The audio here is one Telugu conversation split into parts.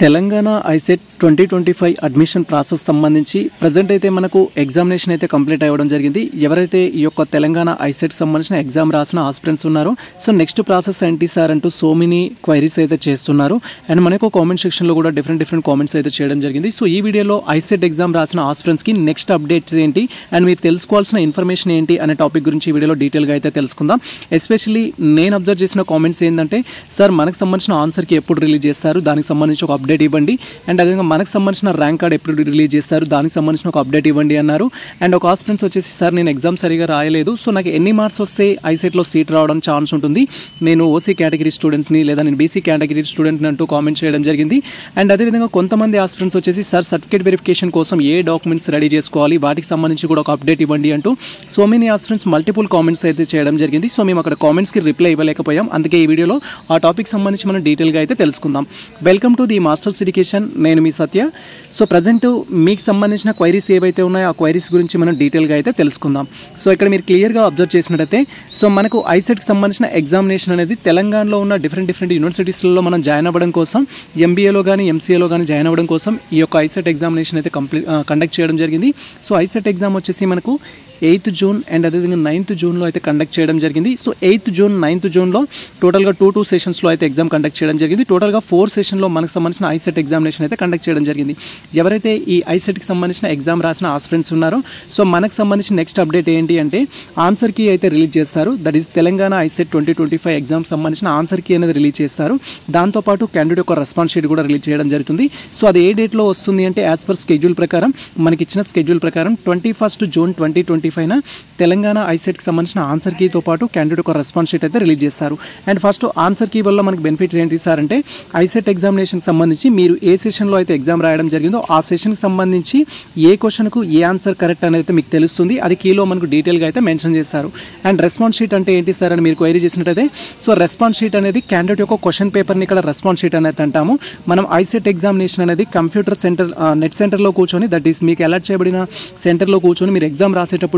తెలంగాణ ఐసెట్ 2025 అడ్మిషన్ ప్రాసెస్ సంబంధించి ప్రజెంట్ అయితే మనకు ఎగ్జామినేషన్ అయితే కంప్లీట్ అవ్వడం జరిగింది. ఎవరైతే ఈ యొక్క తెలంగాణ ఐసెట్ సంబంధించిన ఎగ్జామ్ రాసిన ఆస్పిరెంట్స్ ఉన్నారో సో నెక్స్ట్ ప్రాసెస్ ఏంటి సార్ అంటూ సో మెనీ క్వైరీస్ అయితే చేస్తున్నారు. అండ్ మనకు కామెంట్ సెక్షన్లో కూడా డిఫరెంట్ కామెంట్స్ అయితే చేయడం జరిగింది. సో ఈ వీడియోలో ఐసెట్ ఎగ్జామ్ రాసిన ఆస్పిరెంట్స్కి నెక్స్ట్ అప్డేట్స్ ఏంటి అండ్ మీరు తెలుసుకోవాల్సిన ఇన్ఫర్మేషన్ ఏంటి అనే టాపిక్ గురించి ఈ వీడియోలో డీటెయిల్గా అయితే తెలుసుకుందాం. ఎస్పెషల్లీ నేను అబ్జర్వ్ చేసిన కామెంట్స్ ఏంటంటే సార్ మనకు సంబంధించిన ఆన్సర్కి ఎప్పుడు రిలీజ్ చేస్తారు, దానికి సంబంధించి ఒక అప్డేట్ ఇవ్వండి. అండ్ అదేవిధంగా మనకు సంబంధించిన ర్యాంక్ కార్డ్ ఎప్పుడు రిలీజ్ చేస్తారు, దానికి సంబంధించిన ఒక అప్డేట్ ఇవ్వండి అన్నారు. అండ్ ఒక ఆస్పిరెంట్స్ వచ్చేసి సార్ నేను ఎగ్జామ్ సరిగా రాయలేదు, సో నాకు ఎన్ని మార్క్స్ వస్తే ఐసెట్లో సీట్ రావడం ఛాన్స్ ఉంటుంది, నేను ఓసీ కేటగిరీ స్టూడెంట్ని లేదా నేను బీసీ కేటగిరీ స్టూడెంట్ని అంటూ కామెంట్ చేయడం జరిగింది. అండ్ అదేవిధంగా కొంతమంది ఆస్పిరెంట్స్ వచ్చేసి సార్ సర్టిఫికేట్ వెరిఫికేషన్ కోసం ఏ డాక్యుమెంట్స్ రెడీ చేసుకోవాలి, వాటికి సంబంధించి కూడా ఒక అప్డేట్ ఇవ్వండి అంటూ so many aspirants multiple comments అయితే చేయడం జరిగింది. సో మేము అక్కడ కామెంట్స్కి రిప్లై ఇవ్వలేకపోయాం, అందుకే ఈ వీడియోలో ఆ టాపిక్ సంబంధించి మనం డీటెయిల్గా అయితే తెలుసుకుందాం. Welcome to the masters education, నేను మీ సత్య. సో ప్రజెంట్ మీకు సంబంధించిన క్వైరీస్ ఏవైతే ఉన్నాయో ఆ క్వైరీస్ గురించి మనం డీటెయిల్గా అయితే తెలుసుకుందాం. సో ఇక్కడ మీరు క్లియర్గా అబ్జర్వ్ చేసినట్టయితే సో మనకు ఐసెట్కి సంబంధించిన ఎగ్జామినేషన్ అనేది తెలంగాణలో ఉన్న డిఫరెంట్ యూనివర్సిటీస్లలో మనం జాయిన్ అవ్వడం కోసం, ఎంబీఏలో కానీ ఎంసీఏలో కానీ జాయిన్ అవ్వడం కోసం ఈ యొక్క ఐసెట్ ఎగ్జామినేషన్ అయితే కండక్ట్ చేయడం జరిగింది. సో ఐసెట్ ఎగ్జామ్ వచ్చేసి మనకు 8th జూన్ అండ్ అదేవిధంగా 9th జూన్లో అయితే కండక్ట్ చేయడం జరిగింది. సో 8th జూన్ 9th జూన్లో టోటల్గా టూ సెషన్స్లో అయితే ఎగ్జామ్ కండక్ట్ చేయడం జరిగింది. టోటల్గా 4 సెషన్లో మనకు సంబంధించిన ఐసెట్ ఎగ్జామినేషన్ అయితే కండక్ట్ చేయడం జరిగింది. ఎవరైతే ఈ ఐసెట్కి సంబంధించిన ఎగ్జామ్ రాసిన ఆస్పిరెంట్స్ ఉన్నారో సో మనకు సంబంధించిన నెక్స్ట్ అప్డేట్ ఏంటి అంటే ఆన్సర్ కీ అయితే రిలీజ్ చేస్తారు. That is Telangana ICET 2025 exam సంబంధించిన ఆన్సర్ కీ అనేది రిలీజ్ చేస్తారు. దాంతోపాటు క్యాండిడేట్ యొక్క రెస్పాన్స్ షీట్ కూడా రిలీజ్ చేయడం జరుగుతుంది. సో అది ఏ డేట్లో వస్తుంది అంటే యాజ్ పర్ స్కెడ్యూల్ ప్రకారం మనకి ఇచ్చిన స్కెడ్యూల్ ప్రకారం 21st జూన్ 2025 తెలంగాణ ఐసెట్కి సంబంధించిన ఆన్సర్ కీతో పాటు క్యాండిడేట్ ఒక రెస్పాన్స్ షీట్ అయితే రిలీజ్ చేస్తారు. అండ్ ఫస్ట్ ఆన్సర్ కీ వల్ల మనకి బెనిఫిట్ ఏంటి సార్ అంటే ఐసెట్ ఎగ్జామినేషన్కి సంబంధించి మీరు ఏ సెషన్లో అయితే ఎగ్జామ్ రాయడం జరిగిందో ఆ సెషన్కి సంబంధించి ఏ క్వశ్చన్కు ఏ ఆన్సర్ కరెక్ట్ అనేది అయితే మీకు తెలుస్తుంది. అది కీలో మనకు డీటెయిల్గా అయితే మెన్షన్ చేస్తారు. అండ్ రెస్పాన్స్ షీట్ అంటే ఏంటి సార్ అని మీరు క్వైరీ చేసినట్టయితే సో రెస్పాన్స్ షీట్ అనేది క్యాండిడేట్ యొక్క క్వశ్చన్ పేపర్ని ఇక్కడ రెస్పాన్స్ షీట్ అనేది అంటాము. మనం ఐసెట్ ఎగ్జామినేషన్ అనేది కంప్యూటర్ సెంటర్ నెట్ సెంటర్లో కూర్చొని దట్ ఈస్ మీకు అలర్ట్ చేయబడిన సెంటర్లో కూర్చొని మీరు ఎగ్జామ్ రాసేటప్పుడు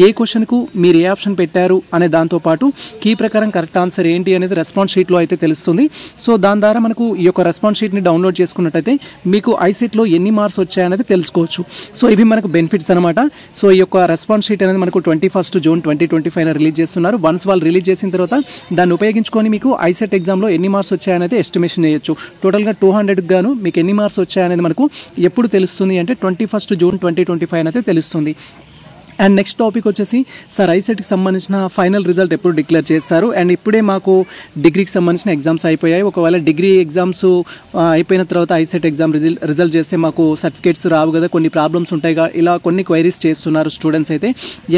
ఏ క్వశ్చన్కు మీరు ఏ ఆప్షన్ పెట్టారు అనే దాంతోపాటు కీ ప్రకారం కరెక్ట్ ఆన్సర్ ఏంటి అనేది రెస్పాన్స్ షీట్లో అయితే తెలుస్తుంది. సో దాని ద్వారా మనకు ఈ యొక్క రెస్పాన్స్ షీట్ని డౌన్లోడ్ చేసుకున్నట్టయితే మీకు ఐసెట్లో ఎన్ని మార్క్స్ వచ్చాయనేది తెలుసుకోవచ్చు. సో ఇవి మనకు బెనిఫిట్స్ అనమాట. సో ఈ యొక్క రెస్పాన్స్ షీట్ అనేది మనకు 21st జూన్ 2025 రిలీజ్ చేస్తున్నారు. వన్స్ వాళ్ళు రిలీజ్ చేసిన తర్వాత దాన్ని ఉపయోగించుకొని మీకు ఐసెట్ ఎగ్జామ్లో ఎన్ని మార్క్స్ వచ్చాయనేది ఎస్టిమేషన్ చేయొచ్చు. టోటల్గా 200కి గాను మీకు ఎన్ని మార్క్స్ వచ్చాయనేది మనకు ఎప్పుడు తెలుస్తుంది అంటే 21st జూన్ 2025 అయితే తెలుస్తుంది. అండ్ నెక్స్ట్ టాపిక్ వచ్చేసి సార్ ఐసెట్కి సంబంధించిన ఫైనల్ రిజల్ట్ ఎప్పుడు డిక్లేర్ చేస్తారు. అండ్ ఇప్పుడే మాకు డిగ్రీకి సంబంధించిన ఎగ్జామ్స్ అయిపోయాయి, ఒకవేళ డిగ్రీ ఎగ్జామ్స్ అయిపోయిన తర్వాత ఐసెట్ ఎగ్జామ్ రిజల్ట్ చేస్తే మాకు సర్టిఫికేట్స్ రావు కదా, కొన్ని ప్రాబ్లమ్స్ ఉంటాయి, ఇలా కొన్ని క్వైరీస్ చేస్తున్నారు స్టూడెంట్స్ అయితే.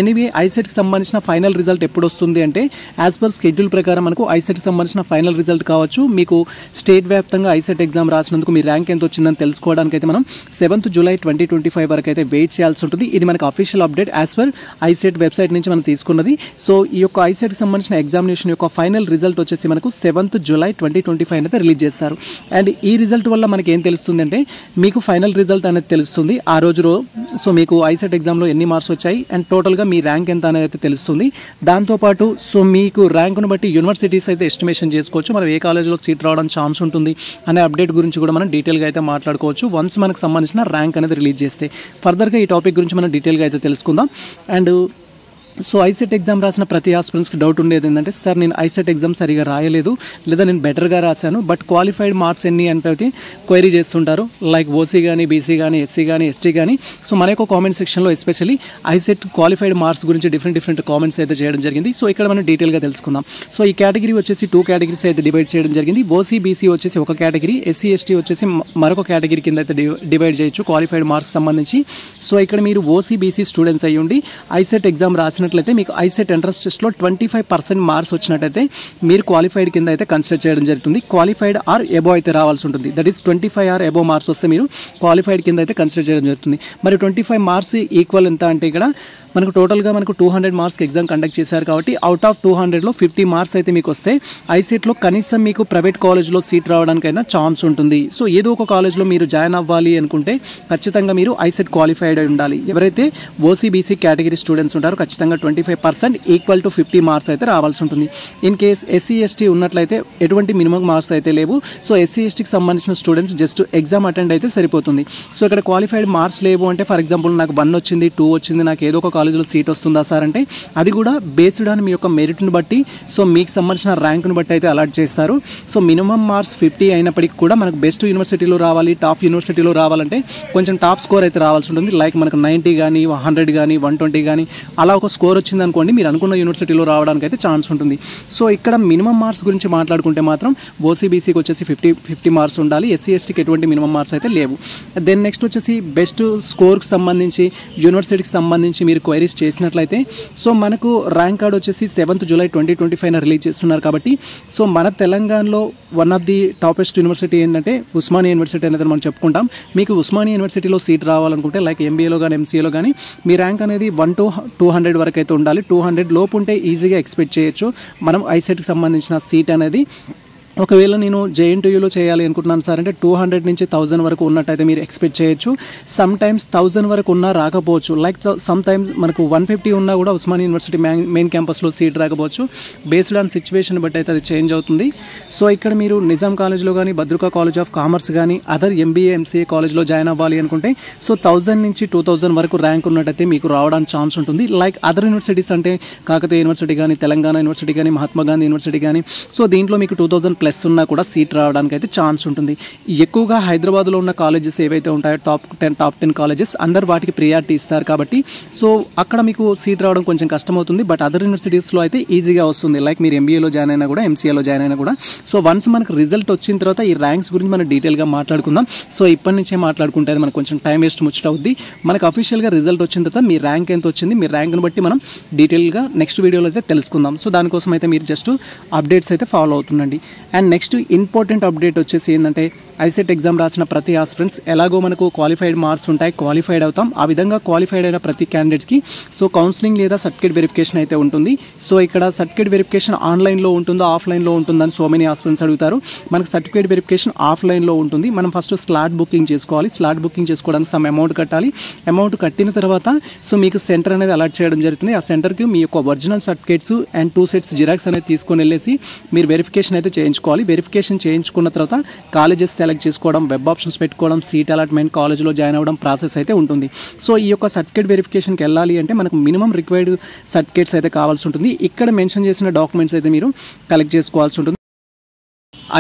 ఎనీవే ఐసెట్కి సంబంధించిన ఫైనల్ రిజల్ట్ ఎప్పుడు వస్తుంది అంటే యాజ్ పర్ స్కెడ్యూల్ ప్రకారం మనకు ఐసెట్కి సంబంధించిన ఫైనల్ రిజల్ట్ కావచ్చు, మీకు స్టేట్ వ్యాప్తంగా ఐసెట్ ఎగ్జామ్ రాసినందుకు మీ ర్యాంక్ ఎంత వచ్చిందని తెలుసుకోవడానికి అయితే మనం 7th జూలై 2025 వరకు అయితే వెయిట్ చేయాల్సి ఉంటుంది. ఇది మనకు official update as per ICET website నుంచి మనం తీసుకున్నది. సో ఈ యొక్క ఐసెట్కి సంబంధించిన ఎగ్జామినేషన్ యొక్క ఫైనల్ రిజల్ట్ వచ్చేసి మనకు 7th జూలై 2025 అయితే రిలీజ్ చేస్తారు. అండ్ ఈ రిజల్ట్ వల్ల మనకి ఏం తెలుస్తుంది అంటే మీకు ఫైనల్ రిజల్ట్ అనేది తెలుస్తుంది ఆ రోజులో. సో మీకు ఐసెట్ ఎగ్జామ్లో ఎన్ని మార్క్స్ వచ్చాయి అండ్ టోటల్గా మీ ర్యాంక్ ఎంత అనేది అయితే తెలుస్తుంది. దాంతోపాటు సో మీకు ర్యాంకును బట్టి యూనివర్సిటీస్ అయితే ఎస్టిమేషన్ చేసుకోవచ్చు, మనం ఏ కాలేజ్లో సీట్ రావడం ఛాన్స్ ఉంటుంది అనే అప్డేట్ గురించి కూడా మనం డీటెయిల్గా అయితే మాట్లాడుకోవచ్చు వన్స్ మనకు సంబంధించిన ర్యాంక్ అనేది రిలీజ్ చేస్తే. ఫర్దర్గా ఈ టాపిక్ గురించి మనం డీటెయిల్గా అయితే తెలుసుకుందాం. అండ్ సో ఐసెట్ ఎగ్జామ్ రాసిన ప్రతి ఆస్పిరెంట్స్కి డౌట్ ఉండేది ఏంటంటే సార్ నేను ఐసెట్ ఎగ్జామ్ సరిగా రాయలేదు లేదా నేను బెటర్గా రాశాను బట్ క్వాలిఫైడ్ మార్క్స్ ఎన్ని అంటే క్వైరీ చేస్తుంటారు, లైక్ ఓసీ కానీ బీసీ కానీ ఎస్సీ కానీ ఎస్టీ కానీ. సో మన యొక్క కామెంట్ సెక్షన్లో ఎస్పెషల్లీ ఐసెట్ క్వాలిఫైడ్ మార్క్స్ గురించి డిఫరెంట్ కామెంట్స్ అయితే చేయడం జరిగింది. సో ఇక్కడ మనం డీటెయిల్గా తెలుసుకుందాం. సో ఈ కేటగిరీ వచ్చేసి 2 కేటగిరీస్ అయితే డివైడ్ చేయడం జరిగింది. ఓసీ బీసీ వచ్చేసి ఒక కేటగిరీ, ఎస్సీ ఎస్టీ వచ్చేసి మరొక కేటగిరీ కింద అయితే డివైడ్ చేయొచ్చు క్వాలిఫైడ్ మార్క్స్ సంబంధించి. సో ఇక్కడ మీరు ఓసీ బీసీ స్టూడెంట్స్ అయ్యి ఉండి ఐసెట్ ఎగ్జామ్ రాసినట్లయితే మీకు ఐసెట్ ఎంట్రన్స్ టెస్ట్లో 25% మార్క్స్ వచ్చినట్టయితే మీరు క్వాలిఫైడ్ కింద అయితే కన్సిడర్ చేయడం జరుగుతుంది. క్వాలిఫైడ్ ఆర్ ఎబో అయితే రావాల్సి ఉంటుంది. That is 25 or above marks వస్తే మీరు క్వాలిఫైడ్ కింద అయితే కన్సిడర్ చేయడం జరుగుతుంది. మరి 25 మార్క్స్ ఈక్వల్ ఎంత అంటే ఇక్కడ మనకు టోటల్గా మనకు 200 మార్క్స్కి ఎగ్జామ్ కండక్ట్ చేశారు కాబట్టి అవుట్ ఆఫ్ 200లో 50 మార్క్స్ అయితే మీకు వస్తే ఐసెట్లో కనీసం మీకు ప్రైవేట్ కాలేజ్లో సీట్ రావడానికైనా ఛాన్స్ ఉంటుంది. సో ఏదో ఒక కాలేజ్లో మీరు జాయిన్ అవ్వాలి అనుకుంటే ఖచ్చితంగా మీరు ఐసెట్ క్వాలిఫైడ్ అయి ఉండాలి. ఎవరైతే ఓసీబీసీ కేటగిరీ స్టూడెంట్స్ ఉంటారో ఖచ్చితంగా 25% ఈక్వల్ టు 50 మార్క్స్ అయితే రావాల్సి ఉంటుంది. ఇన్ కేస్ ఎస్సీ ఎస్టీ ఉన్నట్లయితే ఎటువంటి మినిమం మార్క్స్ అయితే లేవు. సో ఎస్సీ ఎస్టీకి సంబంధించిన స్టూడెంట్స్ జస్ట్ ఎగ్జామ్ అటెండ్ అయితే సరిపోతుంది. సో ఇక్కడ క్వాలిఫైడ్ మార్క్స్ లేవు అంటే ఫర్ ఎగ్జాంపుల్ నాకు 1 వచ్చింది 2 వచ్చింది నాకు ఏదో ఒక కాలేజ్లో సీట్ వస్తుందా సార్ అంటే అది కూడా బేస్డ్ ఆన్ మీ యొక్క మెరిట్ని బట్టి సో మీకు సంబంధించిన ర్యాంక్ను బట్టి అయితే అలాట్ చేస్తారు. సో మినిమం మార్క్స్ 50 అయినప్పటికీ కూడా మనకు బెస్ట్ యూనివర్సిటీలో రావాలి, టాప్ యూనివర్సిటీలో రావాలంటే కొంచెం టాప్ స్కోర్ అయితే రావాల్సి ఉంటుంది. లైక్ మనకు 90 కానీ 100 కానీ 120 కానీ అలా ఒక స్కోర్ వచ్చింది అనుకోండి మీరు అనుకున్న యూనివర్సిటీలో రావడానికి అయితే ఛాన్స్ ఉంటుంది. సో ఇక్కడ మినిమం మార్క్స్ గురించి మాట్లాడుకుంటే మాత్రం ఓసీబీసీకి వచ్చేసి 50 మార్క్స్ ఉండాలి. ఎస్సీ ఎస్టీకి ఎటువంటి మినిమం మార్క్స్ అయితే లేవు. దెన్ నెక్స్ట్ వచ్చేసి బెస్ట్ స్కోర్కి సంబంధించి యూనివర్సిటీకి సంబంధించి మీరు క్వైరీస్ చేసినట్లయితే సో మనకు ర్యాంక్ కార్డ్ వచ్చేసి 7th జూలై 2025 రిలీజ్ చేస్తున్నారు కాబట్టి సో మన తెలంగాణలో one of the toppest university ఏంటంటే ఉస్మానియా యూనివర్సిటీ అనేది మనం చెప్పుకుంటాం. మీకు ఉస్మానియా యూనివర్సిటీలో సీట్ రావాలనుకుంటే లైక్ ఎంబీఏలో కానీ ఎంసీఏలో కానీ మీ ర్యాంక్ అనేది 1 to 200 వరకు అయితే ఉండాలి. 200 లోపు ఉంటే ఈజీగా ఎక్స్పెక్ట్ చేయొచ్చు మనం ఐసెట్కి సంబంధించిన సీట్ అనేది. ఒకవేళ నేను జేఎన్టీయూలో చేయాలి అనుకుంటున్నాను సార్ అంటే 200 నుంచి 1000 వరకు ఉన్నట్టయితే మీరు ఎక్స్పెక్ట్ చేయొచ్చు. సమ్ టైమ్స్ 1000 వరకు ఉన్నా రాకపోవచ్చు. లైక్ సమ్ టైమ్స్ మనకు 150 ఉన్నా కూడా ఉస్మానియా యూనివర్సిటీ మెయిన్ క్యాంపస్లో సీట్ రాకపోవచ్చు. బేస్డ్ ఆన్ సిచ్యువేషన్ బట్టి అయితే అది చేంజ్ అవుతుంది. సో ఇక్కడ మీరు నిజాం కాలేజ్లో కానీ భద్రకా కాలేజ్ ఆఫ్ కామర్స్ కానీ అదర్ ఎంబీఏ ఎంసీఏ కాలేజ్లో జాయిన్ అవ్వాలి అనుకుంటే సో 1000 నుంచి 2000 వరకు ర్యాంక్ ఉన్నట్టయితే మీకు రావడానికి ఛాన్స్ ఉంటుంది. లైక్ అదర్ యూనివర్సిటీస్ అంటే కాకతీయ యూనివర్సిటీ కానీ తెలంగాణ యూనివర్సిటీ కానీ మహాత్మా గాంధీ యూనివర్సిటీ కానీ సో దీంట్లో మీకు 2000 ప్లస్ ఉన్నా కూడా సీట్ రావడానికి అయితే ఛాన్స్ ఉంటుంది. ఎక్కువగా హైదరాబాద్లో ఉన్న కాలేజెస్ ఏవైతే ఉంటాయో టాప్ 10 కాలేజెస్ అందరు వాటికి ప్రియారిటీ ఇస్తారు కాబట్టి సో అక్కడ మీకు సీట్ రావడం కొంచెం కష్టమవుతుంది. బట్ అదర్ యూనివర్సిటీస్లో అయితే ఈజీగా వస్తుంది. లైక్ మీరు ఎంబీఏలో జాయిన్ అయినా కూడా ఎంసీఏలో జాయిన్ అయినా కూడా సో వన్స్ మనకు రిజల్ట్ వచ్చిన తర్వాత ఈ ర్యాంక్స్ గురించి మనం డీటెయిల్గా మాట్లాడుకుందాం. సో ఇప్పటి నుంచే మాట్లాడుకుంటే మనకు కొంచెం టైం వేస్ట్ ముచ్చట అవుద్ది. మనకు అఫీషియల్గా రిజల్ట్ వచ్చిన తర్వాత మీ ర్యాంక్ ఎంత వచ్చింది మీ ర్యాంక్ని బట్టి మనం డీటెయిల్గా నెక్స్ట్ వీడియోలో అయితే తెలుసుకుందాం. సో దానికోసం అయితే మీరు జస్ట్ అప్డేట్స్ అయితే ఫాలో అవుతుండండి. అండ్ నెక్స్ట్ ఇంపార్టెంట్ అప్డేట్ వచ్చేసి ఏంటంటే ఐసెట్ ఎగ్జామ్ రాసిన ప్రతి ఆస్పిరెంట్స్ ఎలాగో మనకు క్వాలిఫైడ్ మార్క్స్ ఉంటాయి, క్వాలిఫైడ్ అవుతాం. ఆ విధంగా క్వాలిఫైడ్ అయిన ప్రతి క్యాండిడేట్స్కి సో కౌన్సిలింగ్ లేదా సర్టిఫికేట్ వెరిఫికేషన్ అయితే ఉంటుంది. సో ఇక్కడ సర్టిఫికేట్ వెరిఫికేషన్ ఆన్లైన్లో ఉంటుందో ఆఫ్లైన్లో ఉంటుందని సో మెనీ ఆస్పిరెంట్స్ అడుగుతారు. మనకు సర్టిఫికేట్ వెరిఫికేషన్ ఆఫ్లైన్లో ఉంటుంది. మనం ఫస్ట్ స్లాట్ బుకింగ్ చేసుకోవాలి. స్లాట్ బుకింగ్ చేసుకోవడానికి సమ్ అమౌంట్ కట్టాలి. అమౌంట్ కట్టిన తర్వాత సో మీకు సెంటర్ అనేది అలాట్ చేయడం జరుగుతుంది. ఆ సెంటర్కి మీ యొక్క original certificates and 2 sets xerox అనేది తీసుకొని వెళ్ళేసి మీరు వెరిఫికేషన్ అయితే చేయించుకోవాలి. వెరిఫికేషన్ చేయించుకున్న తర్వాత కాలేజెస్ సెలెక్ట్ చేసుకోవడం, వెబ్ ఆప్షన్స్ పెట్టుకోవడం, సీట్ అలాట్మెంట్, కాలేజ్లో జాయిన్ అవ్వడం ప్రాసెస్ అయితే ఉంటుంది. సో ఈ యొక్క సర్టిఫికేట్ వెరిఫికేషన్కి వెళ్ళాలి అంటే మనకు మినిమం రిక్వైర్డ్ సర్టిఫికేట్స్ అయితే కావాల్సి ఉంటుంది. ఇక్కడ మెన్షన్ చేసిన డాక్యుమెంట్స్ అయితే మీరు కలెక్ట్ చేసుకోవాల్సి ఉంటుంది.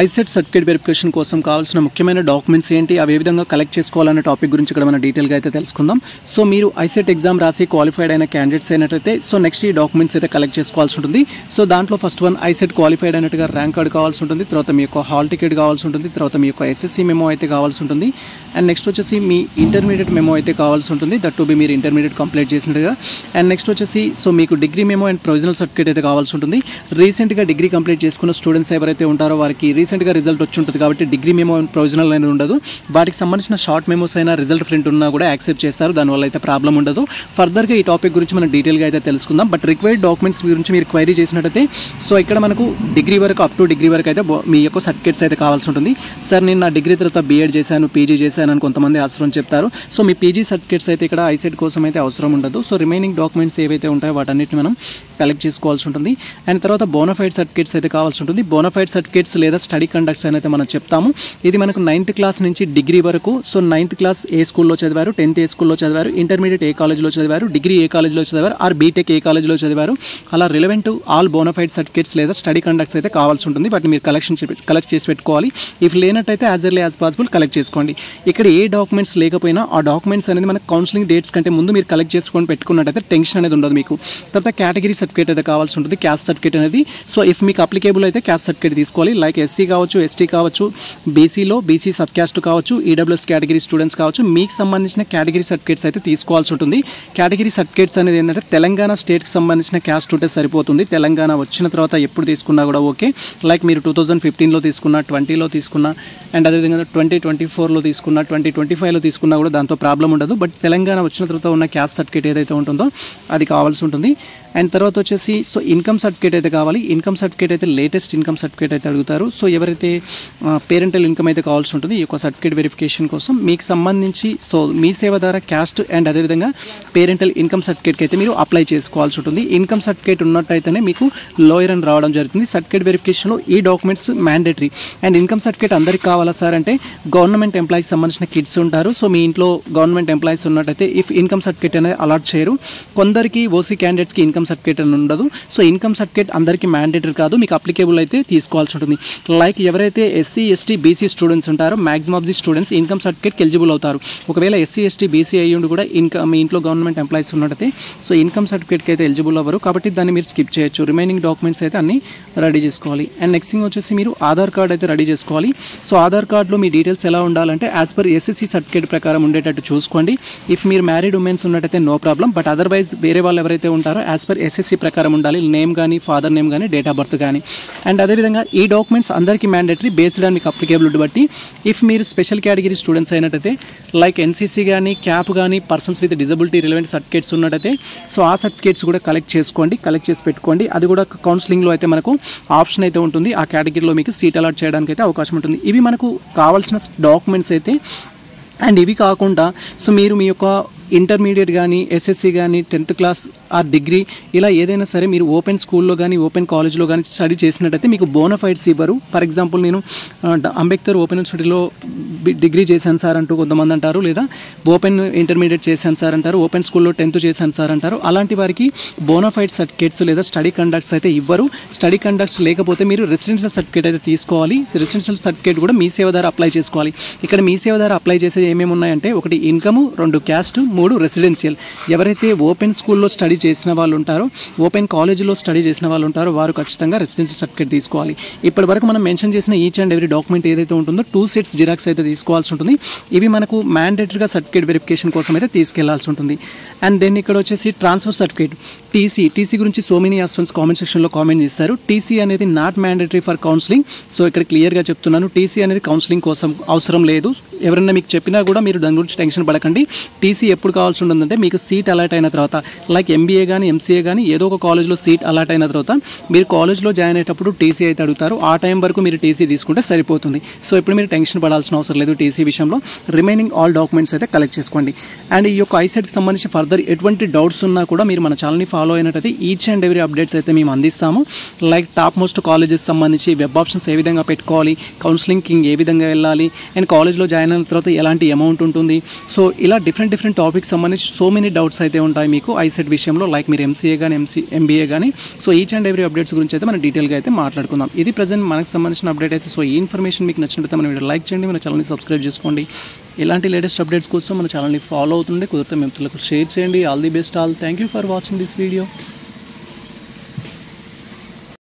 ఐసెట్ సర్టిఫికేట్ వెరిఫికేషన్ కోసం కావాల్సిన ముఖ్యమైన డాక్యుమెంట్స్ ఏంటి, అవి ఏ విధంగా కలెక్ట్ చేసుకోవాలనే టాపిక్ గురించి ఇక్కడ మనం డీటెయిల్గా అయితే తెలుసుకుందాం. సో మీరు ఐసెట్ ఎగ్జామ్ రాసి క్వాలిఫైడ్ అయిన క్యాండిడేట్స్ అయినట్లయితే సో నెక్స్ట్ ఈ డాక్యుమెంట్స్ అయితే కలెక్ట్ చేసుకోవాల్సి ఉంటుంది. సో దాంట్లో ఫస్ట్ వన్ ఐసెట్ క్వాలిఫైడ్ అయినట్టుగా ర్యాంక్ కార్డ్ కావాల్సి ఉంటుంది. తర్వాత మీ యొక్క హాల్ టికెట్ కావాల్సి ఉంటుంది. తర్వాత మీ యొక్క ఎస్ఎస్సీ మెమో అయితే కావాల్సి ఉంటుంది. అండ్ నెక్స్ట్ వచ్చేసి మీ ఇంటర్మీడియట్ మెమో అయితే కావాల్సి ఉంటుంది. దట్ టు బి మీరు ఇంటర్మీడియట్ కంప్లీట్ చేసినట్టుగా. అండ్ నెక్స్ట్ వచ్చేసి సో మీకు degree memo and provisional certificate అయితే కావాల్సి ఉంటుంది. రీసెంట్గా డిగ్రీ కంప్లీట్ చేసుకున్న స్టూడెంట్స్ ఎవరైతే ఉంటారో వారికి రీసెంట్గా రిజల్ట్ వచ్చి ఉంటుంది కాబట్టి డిగ్రీ మెమో అండ్ ప్రొవిజనల్ అనేది ఉండదు. వాటికి సంబంధించిన షార్ట్ మెమోస్ అయినా రిజల్ట్ ప్రింట్ ఉన్నా కూడా యాక్సెప్ట్ చేస్తారు. దానివల్ల అయితే ప్రాబ్లం ఉండదు. ఫర్దర్గా ఈ టాపిక్ గురించి మనం డీటెయిల్గా అయితే తెలుసుకుందాం. బట్ రిక్వైర్డ్ డాక్యుమెంట్స్ గురించి మీరు క్వైరీ చేసినట్టయితే సో ఇక్కడ మనకు డిగ్రీ వరకు అప్ టు డిగ్రీ వరకు అయితే మీ యొక్క సర్టిఫికేట్స్ అయితే కావాల్సి ఉంటుంది. సార్ నేను నా డిగ్రీ తర్వాత బీఎడ్ చేశాను, పీజీ చేశాను అని కొంతమంది అవసరం చెప్తారు. సో మీ పీజీ సర్టిఫికేట్స్ అయితే ఇక్కడ ఐసెట్ కోసం అయితే అవసరం ఉండదు. సో రిమైనింగ్ డాక్యుమెంట్స్ ఏవైతే ఉంటాయో వాటన్నిటిని మనం కలెక్ట్ చేసుకోవాల్సి ఉంటుంది. అండ్ తర్వాత బోనఫైడ్ సర్టిఫికేట్స్ అయితే కావాల్సి ఉంటుంది. బోనఫైడ్ సర్టిఫికేట్స్ లేదా స్టడీ కండక్ట్స్ అయితే మనం చెప్తాము. ఇది మనకు 9th క్లాస్ నుంచి డిగ్రీ వరకు. సో 9th క్లాస్ ఏ స్కూల్లో చదివారు, 10th ఏ స్కూల్లో చదివారు, ఇంటర్మీడియట్ ఏ కాలేజ్లో చదివారు, డిగ్రీ ఏ కాలేజ్లో చదివారు, ఆర్ బీటెక్ ఏ కాలేజ్లో చదివారు, అలా రిలవెంట్ ఆల్ బోనఫైడ్ సర్టిఫికేట్స్ లేదా స్టడీ కండక్ట్స్ అయితే కావాల్సి ఉంటుంది. వాటిని మీరు కలెక్ట్ చేసి పెట్టుకోవాలి. ఇఫ్ లేనట్టయితే as early as possible collect చేసుకోండి. ఇక్కడ ఏ డాక్యుమెంట్స్ లేకపోయినా ఆ డాక్యుమెంట్స్ అనేది మనకు కౌన్సిలింగ్ డేట్స్ కంటే ముందు మీరు కలెక్ట్ చేసుకొని పెట్టుకున్నట్టయితే టెన్షన్ అనేది ఉండదు మీకు. తర్వాత కేటగిరీ సర్టిఫికేట్ అయితే కావాల్సి ఉంటుంది, క్యాస్ట్ సర్టిఫికేట్ అనేది. సో ఇఫ్ మీకు అప్లికేబుల్ అయితే క్యాస్ట్ సర్టిఫికేట్ తీసుకోవాలి. లైక్ ఎస్సీ ఎస్సీ కావచ్చు, ఎస్టీ కావచ్చు, బీసీలో బీసీ సబ్ క్యాస్ట్ కావచ్చు, ఈడబ్ల్యూఎస్ కేటగిరీ స్టూడెంట్స్ కావచ్చు, మీకు సంబంధించిన కేటగిరీ సర్టిఫికేట్స్ అయితే తీసుకోవాల్సి ఉంటుంది. కేటగిరీ సర్టిఫికేట్స్ అనేది ఏంటంటే తెలంగాణ స్టేట్కి సంబంధించిన క్యాస్ట్ ఉంటే సరిపోతుంది. తెలంగాణ వచ్చిన తర్వాత ఎప్పుడు తీసుకున్నా కూడా ఓకే. లైక్ మీరు 2015లో తీసుకున్నా, 20లో తీసుకున్నా, అండ్ అదేవిధంగా 2024లో తీసుకున్నా, 2025లో తీసుకున్నా కూడా దాంతో ప్రాబ్లం ఉండదు. బట్ తెలంగాణ వచ్చిన తర్వాత ఉన్న క్యాస్ట్ సర్టిఫికేట్ ఏదైతే ఉంటుందో అది కావాల్సి ఉంటుంది. అండ్ తర్వాత వచ్చేసి సో ఇన్కమ్ సర్టిఫికేట్ అయితే కావాలి. ఇన్కమ్ సర్టిఫికేట్ అయితే లేటెస్ట్ ఇన్కమ్ సర్టిఫికేట్ అయితే అడుగుతారు. సో ఎవరైతే పేరెంటల్ ఇన్కమ్ అయితే కావాల్సి ఉంటుంది ఈ యొక్క సర్టిఫికేట్ వెరిఫికేషన్ కోసం మీకు సంబంధించి సో మీ సేవ ద్వారా క్యాస్ట్ అండ్ అదేవిధంగా పేరెంటల్ ఇన్కమ్ సర్టిఫికేట్కి అయితే మీరు అప్లై చేసుకోవాల్సి ఉంటుంది. ఇన్కమ్ సర్టిఫికేట్ ఉన్నట్టయితేనే మీకు లోయర్ అని రావడం జరుగుతుంది. సర్టిఫికేట్ వెరిఫికేషన్లో ఈ documents mandatory. And income certificate అందరికీ కావాలా సార్ అంటే గవర్నమెంట్ ఎంప్లాయీస్ సంబంధించిన కిడ్స్ ఉంటారు. సో మీ ఇంట్లో గవర్నమెంట్ ఎంప్లాయీస్ ఉన్నట్టయితే ఇఫ్ ఇన్కమ్ సర్టిఫికేట్ అనేది అలాట్ చేయరు. కొందరికి ఓసీ క్యాండిడేట్స్కి ఇన్కమ్ సర్టిఫికేట్ అని ఉండదు. సో ఇన్కమ్ సర్టిఫికేట్ అందరికీ మ్యాండేటరీ కాదు, మీకు అప్లికేబుల్ అయితే తీసుకోవాల్సి ఉంటుంది. లైక్ ఎవరైతే ఎస్సీ ఎస్టీ బీసీ స్టూడెంట్స్ ఉంటారో maximum of the students income సర్టిఫికేట్కి ఎలిజిబుల్ అవుతారు. ఒకవేళ ఎస్సీ ఎస్టీ బీసీ అయ్యుండి కూడా మీ ఇంట్లో గవర్నమెంట్ ఎంప్లాయీస్ ఉన్నట్టయితే సో ఇన్కమ్ సర్టిఫికేట్కి అయితే ఎలిజిబుల్ అవ్వరు. కాబట్టి దాన్ని మీరు స్కిప్ చేయొచ్చు. రిమైనింగ్ డాక్యుమెంట్స్ అయితే అన్ని రెడీ చేసుకోవాలి. అండ్ నెక్స్ట్ థింగ్ వచ్చేసి మీరు ఆధార్ కార్డ్ అయితే రెడీ చేసుకోవాలి. సో ఆధార్ కార్డులో మీ డీటెయిల్స్ ఎలా ఉండాలంటే యాజ్ పర్ ఎస్ఎస్సీ సర్టిఫికేట్ ప్రకారం ఉండేటట్టు చూసుకోండి. ఇఫ్ మీరు మ్యారీడ్ ఉమెన్స్ ఉన్నట్టయితే నో ప్రాబ్లం. బట్ అదర్వైజ్ వేరే వాళ్ళు ఎవరైతే ఉంటారో యాజ్ పర్ ఎస్ఎస్సీ ప్రకారం ఉండాలి. నేమ్ కానీ, ఫాదర్ నేమ్ కానీ, డేట్ ఆఫ్ బర్త్ కానీ. అండ్ అదేవిధంగా ఈ డాక్యుమెంట్స్ అందరికీ మ్యాండేటరీ బేస్డ్ ఆన్ మీకు అప్లికేబిలిటీ బట్టి. ఇఫ్ మీరు స్పెషల్ కేటగిరీ స్టూడెంట్స్ అయినట్టయితే లైక్ ఎన్సీసీ కానీ, క్యాప్ కానీ, persons with disability relevant certificates ఉన్నట్టయితే సో ఆ సర్టిఫికేట్స్ కూడా కలెక్ట్ చేసి పెట్టుకోండి. అది కూడా కౌన్సిలింగ్లో అయితే మనకు ఆప్షన్ అయితే ఉంటుంది. ఆ కేటగిరీలో మీకు సీట్ అలాట్ చేయడానికి అయితే అవకాశం ఉంటుంది. ఇవి మనకు కావాల్సిన డాక్యుమెంట్స్ అయితే. అండ్ ఇవి కాకుండా సో మీరు మీ యొక్క ఇంటర్మీడియట్ కానీ, ఎస్ఎస్సి కానీ, 10th క్లాస్ ఆర్ డిగ్రీ ఇలా ఏదైనా సరే మీరు ఓపెన్ స్కూల్లో కానీ, ఓపెన్ కాలేజ్లో కానీ స్టడీ చేసినట్టయితే మీకు బోనఫైడ్స్ ఇవ్వరు. ఫర్ ఎగ్జాంపుల్ నేను అంబేద్కర్ ఓపెన్ యూనివర్సిటీలో డిగ్రీ చేశాను సార్ అంటూ కొంతమంది అంటారు, లేదా ఓపెన్ ఇంటర్మీడియట్ చేశాను సార్ అంటారు, ఓపెన్ స్కూల్లో 10th చేశాను సార్ అంటారు. అలాంటి వారికి బోనఫైడ్ సర్టిఫికేట్స్ లేదా స్టడీ కండక్ట్స్ అయితే ఇవ్వరు. స్టడీ కండక్ట్స్ లేకపోతే మీరు రెసిడెన్షియల్ సర్టిఫికేట్ అయితే తీసుకోవాలి. రెసిడెన్షియల్ సర్టిఫికేట్ కూడా మీ సేవ ద్వారా అప్లై చేసుకోవాలి. ఇక్కడ మీ సేవ ద్వారా అప్లై చేసేది ఏమేమి ఉన్నాయంటే 1 ఇన్కమ్, 2 క్యాస్ట్, 3 రెసిడెన్షియల్. ఎవరైతే ఓపెన్ స్కూల్లో స్టడీ చేసిన వాళ్ళు ఉంటారో, ఓపెన్ కాలేజీలో స్టడీ చేసిన వాళ్ళు ఉంటారో వారు ఖచ్చితంగా రెసిడెన్షియల్ సర్టిఫికేట్ తీసుకోవాలి. ఇప్పటి వరకు మనం మెన్షన్ చేసిన ఈచ్ అండ్ ఎవ్రీ డాక్యుమెంట్ ఏదైతే ఉంటుందో 2 సెట్స్ జిరాక్స్ అయితే తీసుకోవాల్సి ఉంటుంది. ఇవి మనకు మ్యాండేటరీగా సర్టిఫికేట్ వెరిఫికేషన్ కోసం అయితే తీసుకెళ్లాల్సి ఉంటుంది. అండ్ దెన్ ఇక్కడ వచ్చేసి ట్రాన్స్ఫర్ సర్టిఫికేట్, టీసీ గురించి సో మెనీ ఆస్పిరెంట్స్ కామెంట్ సెక్షన్లో కామెంట్ చేస్తారు. టీసీ అనేది not mandatory for counselling. So ఇక్కడ క్లియర్గా చెప్తున్నాను, టీసీ అనేది కౌన్సిలింగ్ కోసం అవసరం లేదు. ఎవరైనా మీకు చెప్పినా కూడా మీరు దాని గురించి టెన్షన్ పడకండి. టీసీ ఎప్పుడు కావాల్సి ఉంటుందంటే మీకు సీట్ అలాట్ అయిన తర్వాత, లైక్ ఎంబీఏ కానీ, ఎంసీఏ కానీ ఏదో ఒక కాలేజ్లో సీట్ అలాట్ అయిన తర్వాత మీరు కాలేజ్లో జాయిన్ అయ్యేటప్పుడు టీసీ అయితే అడుగుతారు. ఆ టైం వరకు మీరు టీసీ తీసుకుంటే సరిపోతుంది. సో ఇప్పుడు మీరు టెన్షన్ పడాల్సిన అవసరం లేదు టీసీ విషయంలో. రిమైనింగ్ ఆల్ డాక్యుమెంట్స్ అయితే కలెక్ట్ చేసుకోండి. అండ్ ఈ యొక్క ఐసెట్కి సంబంధించి ఫర్దర్ ఎటువంటి డౌట్స్ ఉన్నా కూడా మీరు మన ఛానల్ని ఫాలో అయినట్టయితే ఈచ్ అండ్ ఎవ్రీ అప్డేట్స్ అయితే మేము అందిస్తాము. లైక్ టాప్ మోస్ట్ కాలేజెస్ సంబంధించి వెబ్ ఆప్షన్స్ ఏ విధంగా పెట్టుకోవాలి, కౌన్సిలింగ్కి ఏ విధంగా వెళ్ళాలి, అండ్ కాలేజ్లో జాయిన్ అయిన తర్వాత ఎలాంటి అమౌంట్ ఉంటుంది. సో ఇలా డిఫరెంట్ టాపిక్స్ సంబంధించి సో మెనీ డౌట్స్ అయితే ఉంటాయి మీకు ఐసెట్ విషయంలో. లైక్ మీరు ఎంసీఏ కానీ, ఎంబీఏ కానీ. So each and every updates గురించి అయితే మనం డీటెయిల్గా అయితే మాట్లాడుకుందాం. ఇది ప్రజెంట్ మనకు సంబంధించిన అప్డేట్ అయితే. సో ఈ ఇన్ఫర్మేషన్ మీకు నచ్చినట్లయితే మన వీడియో లైక్ చేయండి, మన ఛానల్ని సబ్స్క్రైబ్ చేసుకోండి. ఇలాంటి లేటెస్ట్ అప్డేట్స్ కోసం మన ఛానల్ని ఫాలో అవుతుండే కుదిరితే మిత్రులకు షేర్ చేయండి. All the best all. Thank you for watching this video.